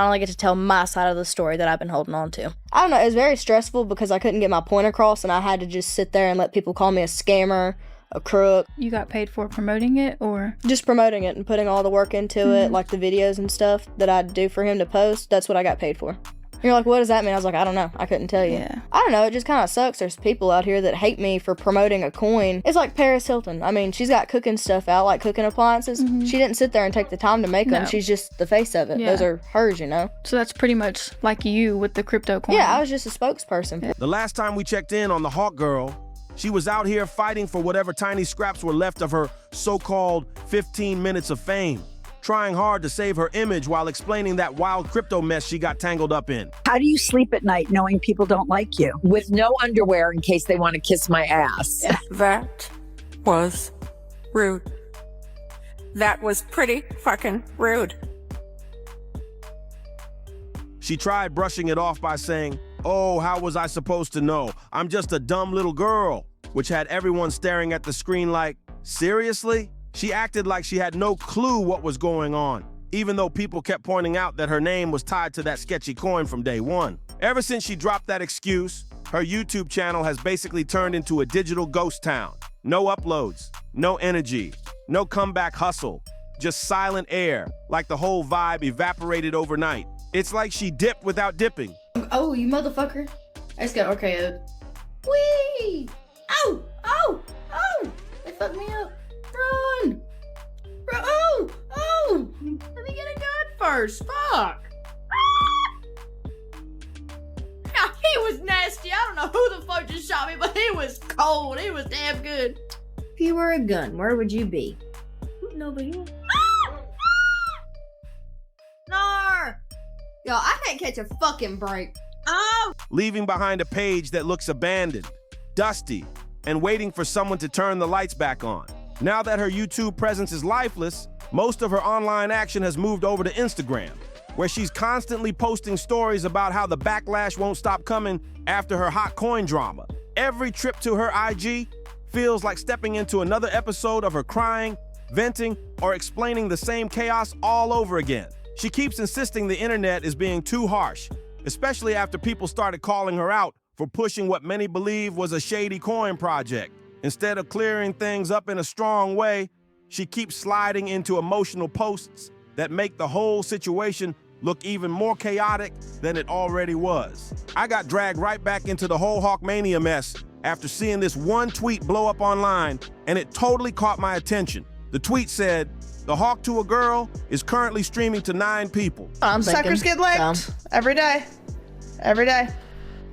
I only get to tell my side of the story that I've been holding on to. I don't know, it was very stressful because I couldn't get my point across and I had to just sit there and let people call me a scammer, a crook. You got paid for promoting it, or? Just promoting it and putting all the work into it, like the videos and stuff that I'd do for him to post. That's what I got paid for. You're like, what does that mean? I was like, I don't know. I couldn't tell you. Yeah. I don't know. It just kind of sucks. There's people out here that hate me for promoting a coin. It's like Paris Hilton. I mean, she's got cooking stuff out, like cooking appliances. She didn't sit there and take the time to make them. She's just the face of it. Yeah. Those are hers, you know? So that's pretty much like you with the crypto coin. Yeah, I was just a spokesperson. The last time we checked in on the Hawk Girl, she was out here fighting for whatever tiny scraps were left of her so-called 15 minutes of fame, trying hard to save her image while explaining that wild crypto mess she got tangled up in. How do you sleep at night knowing people don't like you? With no underwear in case they want to kiss my ass. That was rude. That was pretty fucking rude. She tried brushing it off by saying, "Oh, how was I supposed to know? I'm just a dumb little girl," which had everyone staring at the screen like, seriously? She acted like she had no clue what was going on, even though people kept pointing out that her name was tied to that sketchy coin from day one. Ever since she dropped that excuse, her YouTube channel has basically turned into a digital ghost town. No uploads, no energy, no comeback hustle, just silent air, like the whole vibe evaporated overnight. It's like she dipped without dipping. Oh, you motherfucker. I just got RKO'd. Whee! Ow! Oh! Oh! They fucked me up. Run! Oh! Oh! Let me get a gun first. Fuck! Ah! He was nasty. I don't know who the fuck just shot me, but he was cold. He was damn good. If you were a gun, where would you be? Nobody. Nar! Yo, I can't catch a fucking break. Oh! Leaving behind a page that looks abandoned, dusty, and waiting for someone to turn the lights back on. Now that her YouTube presence is lifeless, most of her online action has moved over to Instagram, where she's constantly posting stories about how the backlash won't stop coming after her hot coin drama. Every trip to her IG feels like stepping into another episode of her crying, venting, or explaining the same chaos all over again. She keeps insisting the internet is being too harsh, especially after people started calling her out for pushing what many believe was a shady coin project. Instead of clearing things up in a strong way, she keeps sliding into emotional posts that make the whole situation look even more chaotic than it already was. I got dragged right back into the whole Hawkmania mess after seeing this one tweet blow up online, and it totally caught my attention. The tweet said, "The Hawk Tuah Girl is currently streaming to 9 people." I'm Suckers get licked every day. Every day.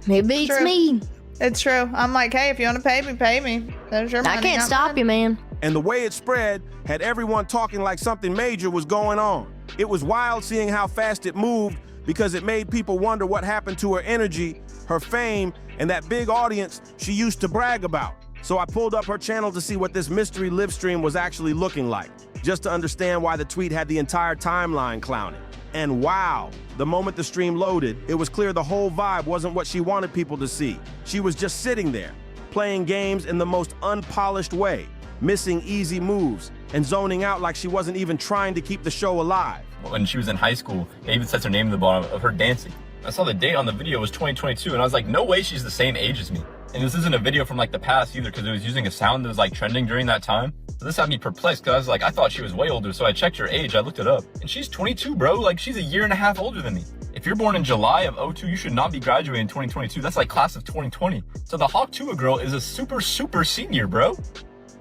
Maybe it's me. It's true. I'm like, hey, if you want to pay me. That's your money. I can't stop you, man. And the way it spread had everyone talking like something major was going on. It was wild seeing how fast it moved because it made people wonder what happened to her energy, her fame, and that big audience she used to brag about. So I pulled up her channel to see what this mystery live stream was actually looking like, just to understand why the tweet had the entire timeline clowning. And wow, the moment the stream loaded, it was clear the whole vibe wasn't what she wanted people to see. She was just sitting there, playing games in the most unpolished way, missing easy moves, and zoning out like she wasn't even trying to keep the show alive. When she was in high school, it even says her name in the bottom of her dancing. I saw the date on the video was 2022, and I was like, no way she's the same age as me. And this isn't a video from like the past either, because it was using a sound that was like trending during that time. So this had me perplexed, because I was like, I thought she was way older, so I checked her age, I looked it up, and she's 22, bro. Like, she's a year and a half older than me. If you're born in July of 02, you should not be graduating in 2022. That's like class of 2020. So the Hawk Tuah Girl is a super senior, bro.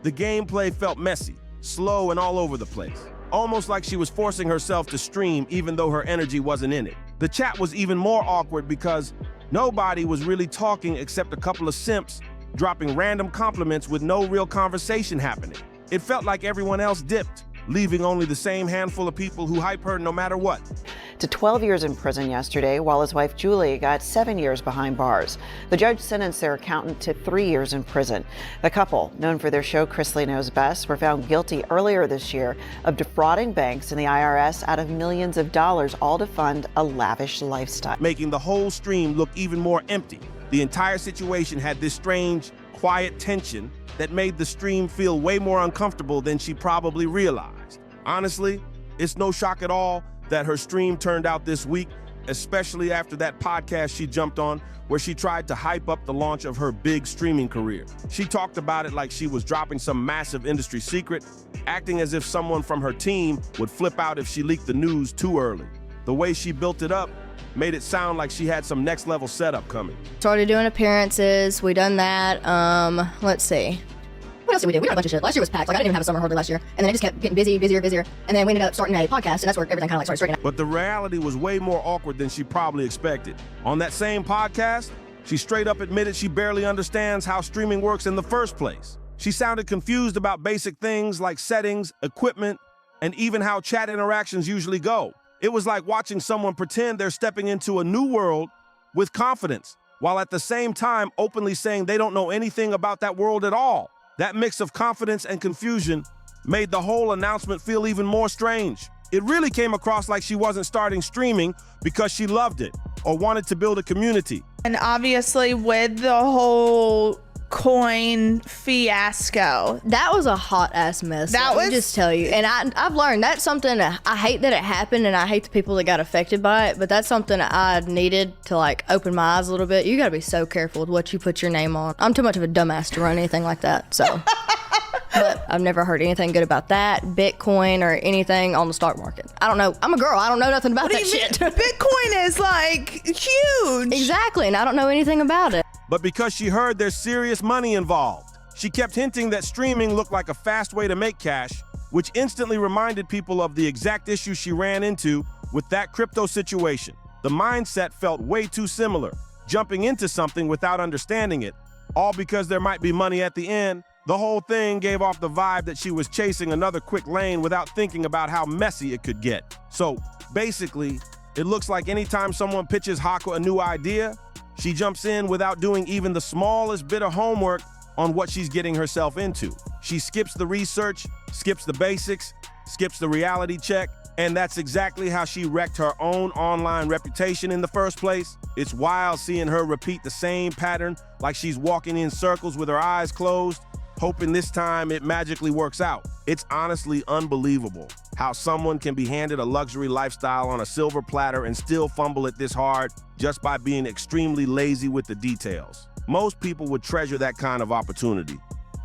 The gameplay felt messy, slow, and all over the place. Almost like she was forcing herself to stream even though her energy wasn't in it. The chat was even more awkward because nobody was really talking except a couple of simps dropping random compliments with no real conversation happening. It felt like everyone else dipped, leaving only the same handful of people who hype her no matter what. To 12 years in prison yesterday, while his wife Julie got 7 years behind bars. The judge sentenced their accountant to 3 years in prison. The couple, known for their show Chrisley Knows Best, were found guilty earlier this year of defrauding banks and the IRS out of millions of dollars, all to fund a lavish lifestyle. Making the whole stream look even more empty. The entire situation had this strange, quiet tension that made the stream feel way more uncomfortable than she probably realized. Honestly, it's no shock at all that her stream turned out this week, especially after that podcast she jumped on where she tried to hype up the launch of her big streaming career. She talked about it like she was dropping some massive industry secret, acting as if someone from her team would flip out if she leaked the news too early. The way she built it up made it sound like she had some next level setup coming. Started doing appearances. We done that. Let's see. What else did we do? We did a bunch of shit. Last year was packed. Like, I didn't even have a summer hardly last year. And then it just kept getting busier. And then we ended up starting a podcast, and that's where everything kind of like started straightening out. But the reality was way more awkward than she probably expected. On that same podcast, she straight up admitted she barely understands how streaming works in the first place. She sounded confused about basic things like settings, equipment, and even how chat interactions usually go. It was like watching someone pretend they're stepping into a new world with confidence, while at the same time openly saying they don't know anything about that world at all. That mix of confidence and confusion made the whole announcement feel even more strange. It really came across like she wasn't starting streaming because she loved it or wanted to build a community. And obviously with the whole coin fiasco, that was a hot ass mess. Let me just tell you. And I've learned that's something I hate that it happened, and I hate the people that got affected by it, but that's something I needed to like open my eyes a little bit. You gotta be so careful with what you put your name on. I'm too much of a dumbass to run anything like that, so. But I've never heard anything good about that, Bitcoin, or anything on the stock market. I don't know. I'm a girl. I don't know nothing about that shit. Bitcoin is like huge. Exactly, and I don't know anything about it. But because she heard there's serious money involved, she kept hinting that streaming looked like a fast way to make cash, which instantly reminded people of the exact issue she ran into with that crypto situation. The mindset felt way too similar, jumping into something without understanding it, all because there might be money at the end. The whole thing gave off the vibe that she was chasing another quick lane without thinking about how messy it could get. So basically, it looks like anytime someone pitches Hawk a new idea, she jumps in without doing even the smallest bit of homework on what she's getting herself into. She skips the research, skips the basics, skips the reality check, and that's exactly how she wrecked her own online reputation in the first place. It's wild seeing her repeat the same pattern like she's walking in circles with her eyes closed, hoping this time it magically works out. It's honestly unbelievable how someone can be handed a luxury lifestyle on a silver platter and still fumble it this hard just by being extremely lazy with the details. Most people would treasure that kind of opportunity,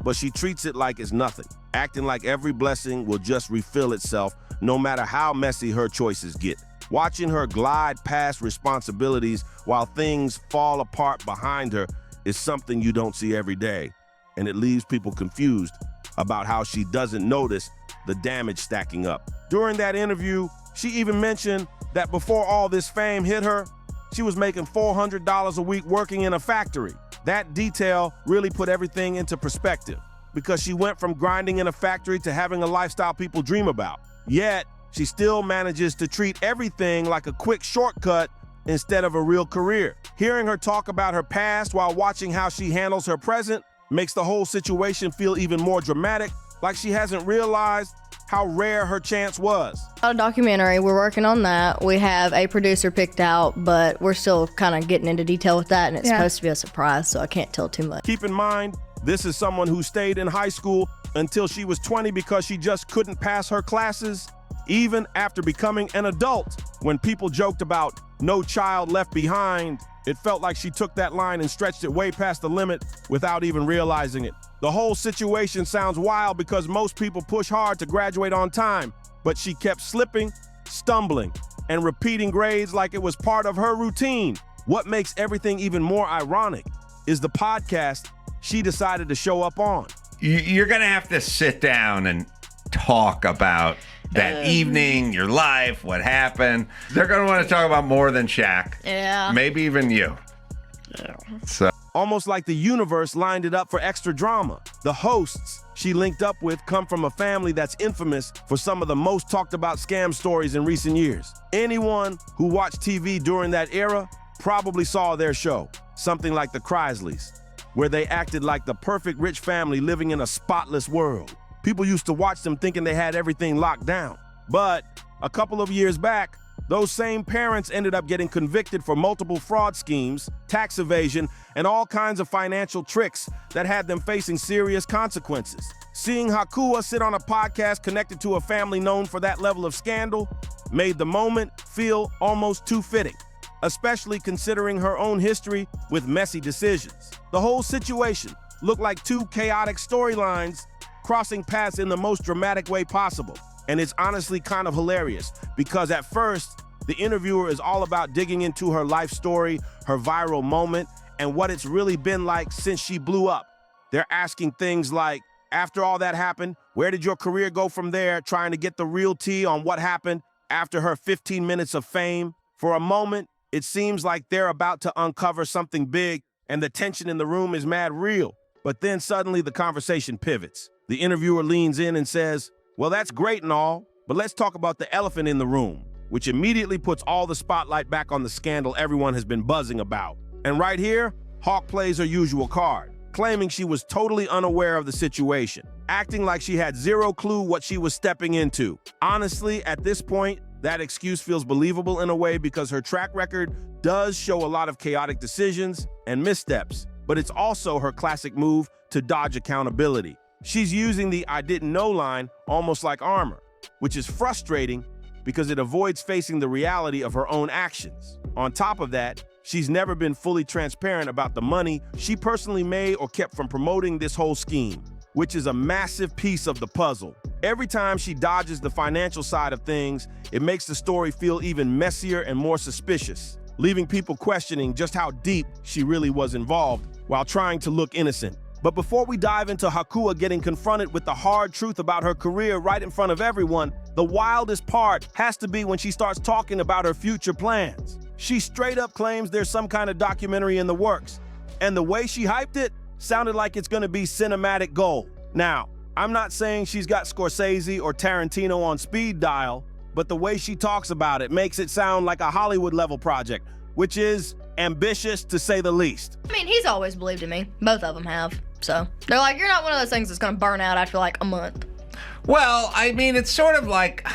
but she treats it like it's nothing, acting like every blessing will just refill itself no matter how messy her choices get. Watching her glide past responsibilities while things fall apart behind her is something you don't see every day, and it leaves people confused about how she doesn't notice the damage stacking up. During that interview, she even mentioned that before all this fame hit her, she was making $400 a week working in a factory. That detail really put everything into perspective because she went from grinding in a factory to having a lifestyle people dream about. Yet, she still manages to treat everything like a quick shortcut instead of a real career. Hearing her talk about her past while watching how she handles her present makes the whole situation feel even more dramatic, like she hasn't realized how rare her chance was. A documentary, we're working on that. We have a producer picked out, but we're still kind of getting into detail with that, and it's supposed to be a surprise, so I can't tell too much. Keep in mind, this is someone who stayed in high school until she was 20 because she just couldn't pass her classes, even after becoming an adult. When people joked about no child left behind, it felt like she took that line and stretched it way past the limit without even realizing it. The whole situation sounds wild because most people push hard to graduate on time, but she kept slipping, stumbling, and repeating grades like it was part of her routine. What makes everything even more ironic is the podcast she decided to show up on. You're going to have to sit down and talk about that evening, your life, what happened. They're going to want to talk about more than Shaq. Yeah. Maybe even you. Yeah. So almost like the universe lined it up for extra drama. The hosts she linked up with come from a family that's infamous for some of the most talked about scam stories in recent years. Anyone who watched TV during that era probably saw their show, something like The Chrysleys, where they acted like the perfect rich family living in a spotless world. People used to watch them thinking they had everything locked down. But a couple of years back, Those same parents ended up getting convicted for multiple fraud schemes, tax evasion, and all kinds of financial tricks that had them facing serious consequences. Seeing Hawk Tuah sit on a podcast connected to a family known for that level of scandal made the moment feel almost too fitting, especially considering her own history with messy decisions. The whole situation looked like two chaotic storylines crossing paths in the most dramatic way possible. And it's honestly kind of hilarious because at first, the interviewer is all about digging into her life story, her viral moment, and what it's really been like since she blew up. They're asking things like, after all that happened, where did your career go from there? Trying to get the real tea on what happened after her 15 minutes of fame. For a moment, it seems like they're about to uncover something big and the tension in the room is mad real. But then suddenly the conversation pivots. The interviewer leans in and says, well, that's great and all, but let's talk about the elephant in the room, which immediately puts all the spotlight back on the scandal everyone has been buzzing about. And right here, Hawk plays her usual card, claiming she was totally unaware of the situation, acting like she had zero clue what she was stepping into. Honestly, at this point, that excuse feels believable in a way because her track record does show a lot of chaotic decisions and missteps, but it's also her classic move to dodge accountability. She's using the "I didn't know" line almost like armor, which is frustrating because it avoids facing the reality of her own actions. On top of that, she's never been fully transparent about the money she personally made or kept from promoting this whole scheme, which is a massive piece of the puzzle. Every time she dodges the financial side of things, it makes the story feel even messier and more suspicious, leaving people questioning just how deep she really was involved while trying to look innocent. But before we dive into Hawk Tuah getting confronted with the hard truth about her career right in front of everyone, the wildest part has to be when she starts talking about her future plans. She straight up claims there's some kind of documentary in the works, and the way she hyped it sounded like it's gonna be cinematic gold. Now, I'm not saying she's got Scorsese or Tarantino on speed dial, but the way she talks about it makes it sound like a Hollywood-level project, which is ambitious to say the least. I mean, he's always believed in me. Both of them have. So they're like, you're not one of those things that's gonna burn out after like a month. Well, I mean, it's sort of like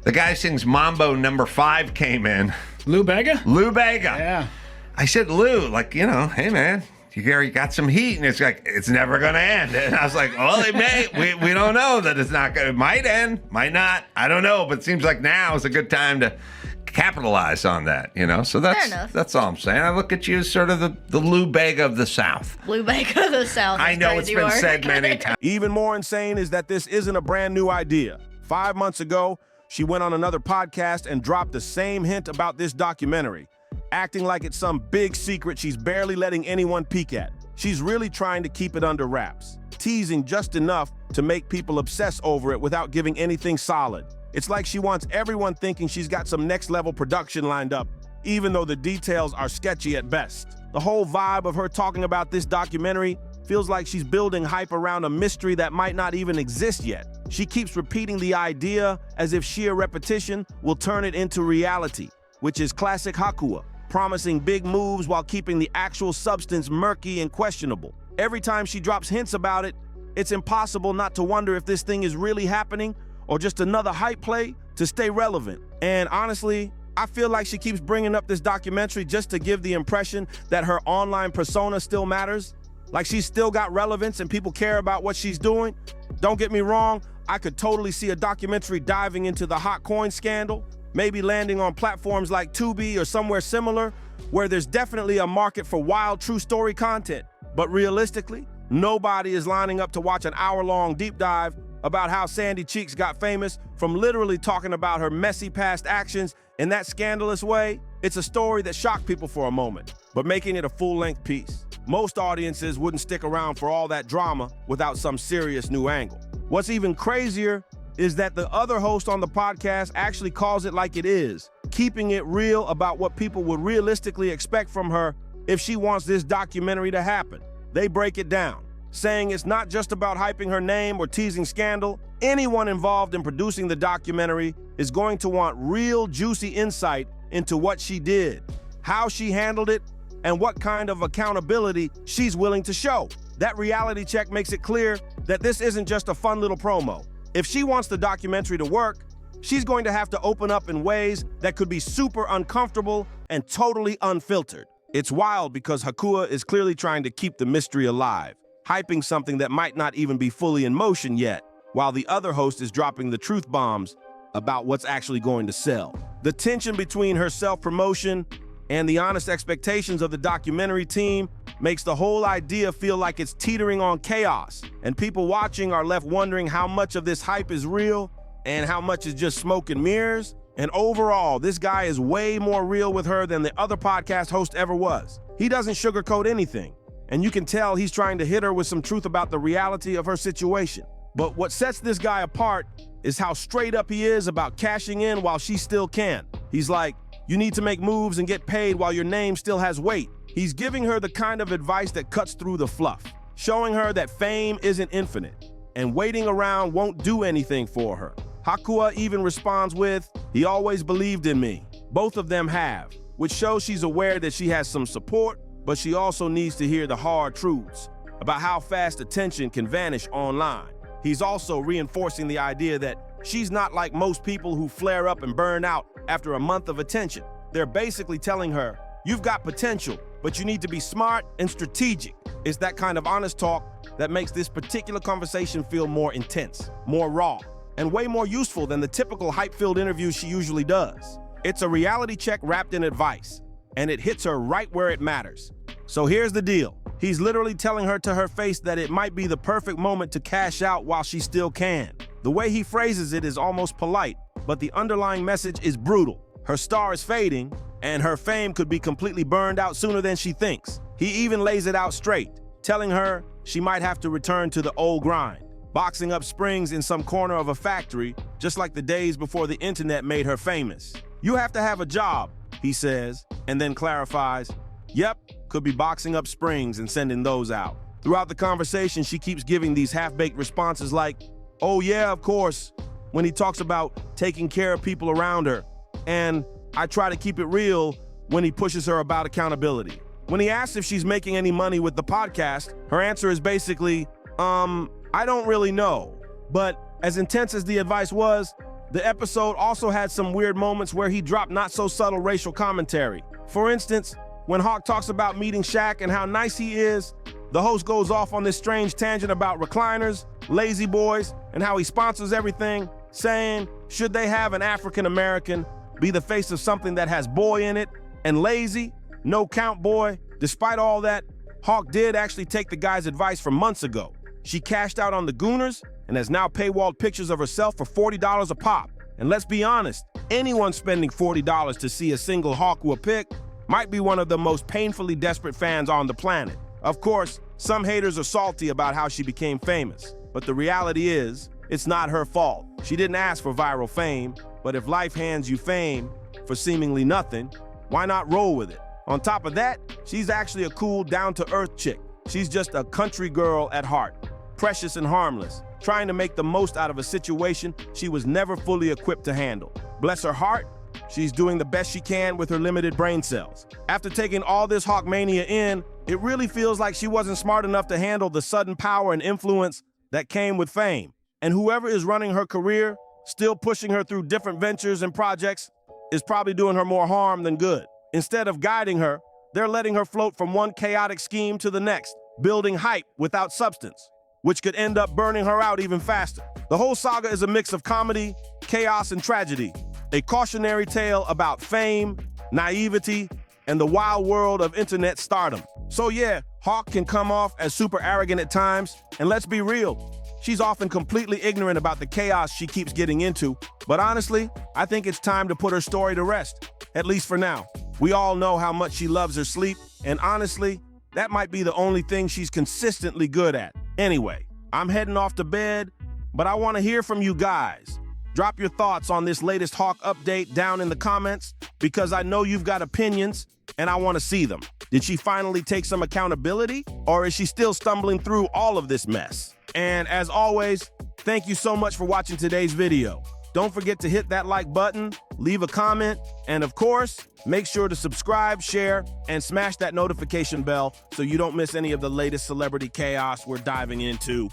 the guy who sings Mambo No. 5 came in. Lou Bega? Lou Bega. Yeah. I said, Lou, like, you know, hey, man, you got some heat. And it's like, it's never going to end. And I was like, well, it may. We don't know that it's not going to. It might end, might not. I don't know. But it seems like now is a good time to capitalize on that, you know? So that's all I'm saying. I look at you as sort of the Lou Bega of the South. Lou Bega of the South. I know it's been said many times. Even more insane is that this isn't a brand new idea. 5 months ago, she went on another podcast and dropped the same hint about this documentary, acting like it's some big secret she's barely letting anyone peek at. She's really trying to keep it under wraps, teasing just enough to make people obsess over it without giving anything solid. It's like she wants everyone thinking she's got some next-level production lined up, even though the details are sketchy at best. The whole vibe of her talking about this documentary feels like she's building hype around a mystery that might not even exist yet. She keeps repeating the idea as if sheer repetition will turn it into reality, which is classic Hawk Tuah, promising big moves while keeping the actual substance murky and questionable. Every time she drops hints about it, it's impossible not to wonder if this thing is really happening or just another hype play to stay relevant. And honestly, I feel like she keeps bringing up this documentary just to give the impression that her online persona still matters, like she's still got relevance and people care about what she's doing. Don't get me wrong, I could totally see a documentary diving into the hot coin scandal, maybe landing on platforms like Tubi or somewhere similar, where there's definitely a market for wild true story content. But realistically, nobody is lining up to watch an hour-long deep dive about how Sandy Cheeks got famous from literally talking about her messy past actions in that scandalous way. It's a story that shocked people for a moment, but making it a full-length piece. Most audiences wouldn't stick around for all that drama without some serious new angle. What's even crazier is that the other host on the podcast actually calls it like it is, keeping it real about what people would realistically expect from her if she wants this documentary to happen. They break it down, saying it's not just about hyping her name or teasing scandal. Anyone involved in producing the documentary is going to want real juicy insight into what she did, how she handled it, and what kind of accountability she's willing to show. That reality check makes it clear that this isn't just a fun little promo. If she wants the documentary to work, she's going to have to open up in ways that could be super uncomfortable and totally unfiltered. It's wild because Hawk Tuah is clearly trying to keep the mystery alive, hyping something that might not even be fully in motion yet, while the other host is dropping the truth bombs about what's actually going to sell. The tension between her self-promotion and the honest expectations of the documentary team makes the whole idea feel like it's teetering on chaos, and people watching are left wondering how much of this hype is real and how much is just smoke and mirrors. And overall, this guy is way more real with her than the other podcast host ever was. He doesn't sugarcoat anything, and you can tell he's trying to hit her with some truth about the reality of her situation. But what sets this guy apart is how straight up he is about cashing in while she still can. He's like, you need to make moves and get paid while your name still has weight. He's giving her the kind of advice that cuts through the fluff, showing her that fame isn't infinite, and waiting around won't do anything for her. Hawk Tuah even responds with, he always believed in me. Both of them have, which shows she's aware that she has some support, but she also needs to hear the hard truths about how fast attention can vanish online. He's also reinforcing the idea that she's not like most people who flare up and burn out after a month of attention. They're basically telling her, you've got potential, but you need to be smart and strategic. It's that kind of honest talk that makes this particular conversation feel more intense, more raw, and way more useful than the typical hype-filled interviews she usually does. It's a reality check wrapped in advice, and it hits her right where it matters. So here's the deal. He's literally telling her to her face that it might be the perfect moment to cash out while she still can. The way he phrases it is almost polite, but the underlying message is brutal. Her star is fading, and her fame could be completely burned out sooner than she thinks. He even lays it out straight, telling her she might have to return to the old grind, boxing up springs in some corner of a factory, just like the days before the internet made her famous. You have to have a job, he says, and then clarifies, yep, could be boxing up springs and sending those out. Throughout the conversation, she keeps giving these half-baked responses like, oh yeah, of course, when he talks about taking care of people around her, and I try to keep it real when he pushes her about accountability. When he asks if she's making any money with the podcast, her answer is basically, I don't really know. But as intense as the advice was, the episode also had some weird moments where he dropped not so subtle racial commentary. For instance, when Hawk talks about meeting Shaq and how nice he is, the host goes off on this strange tangent about recliners, lazy boys, and how he sponsors everything, saying, should they have an African-American be the face of something that has boy in it and lazy, no count boy? Despite all that, Hawk did actually take the guy's advice from months ago. She cashed out on the Gooners and has now paywalled pictures of herself for $40 a pop. And let's be honest, anyone spending $40 to see a single Hawk Tuah pic might be one of the most painfully desperate fans on the planet. Of course, some haters are salty about how she became famous, but the reality is, it's not her fault. She didn't ask for viral fame, but if life hands you fame for seemingly nothing, why not roll with it? On top of that, she's actually a cool, down-to-earth chick. She's just a country girl at heart, precious and harmless, trying to make the most out of a situation she was never fully equipped to handle. Bless her heart, she's doing the best she can with her limited brain cells. After taking all this Hawkmania in, it really feels like she wasn't smart enough to handle the sudden power and influence that came with fame. And whoever is running her career, still pushing her through different ventures and projects, is probably doing her more harm than good. Instead of guiding her, they're letting her float from one chaotic scheme to the next, building hype without substance, which could end up burning her out even faster. The whole saga is a mix of comedy, chaos, and tragedy, a cautionary tale about fame, naivety, and the wild world of internet stardom. So yeah, Hawk can come off as super arrogant at times, and let's be real, she's often completely ignorant about the chaos she keeps getting into. But honestly, I think it's time to put her story to rest, at least for now. We all know how much she loves her sleep, and honestly, that might be the only thing she's consistently good at. Anyway, I'm heading off to bed, but I want to hear from you guys. Drop your thoughts on this latest Hawk update down in the comments, because I know you've got opinions, and I want to see them. Did she finally take some accountability, or is she still stumbling through all of this mess? And as always, thank you so much for watching today's video. Don't forget to hit that like button, leave a comment, and of course, make sure to subscribe, share, and smash that notification bell so you don't miss any of the latest celebrity chaos we're diving into.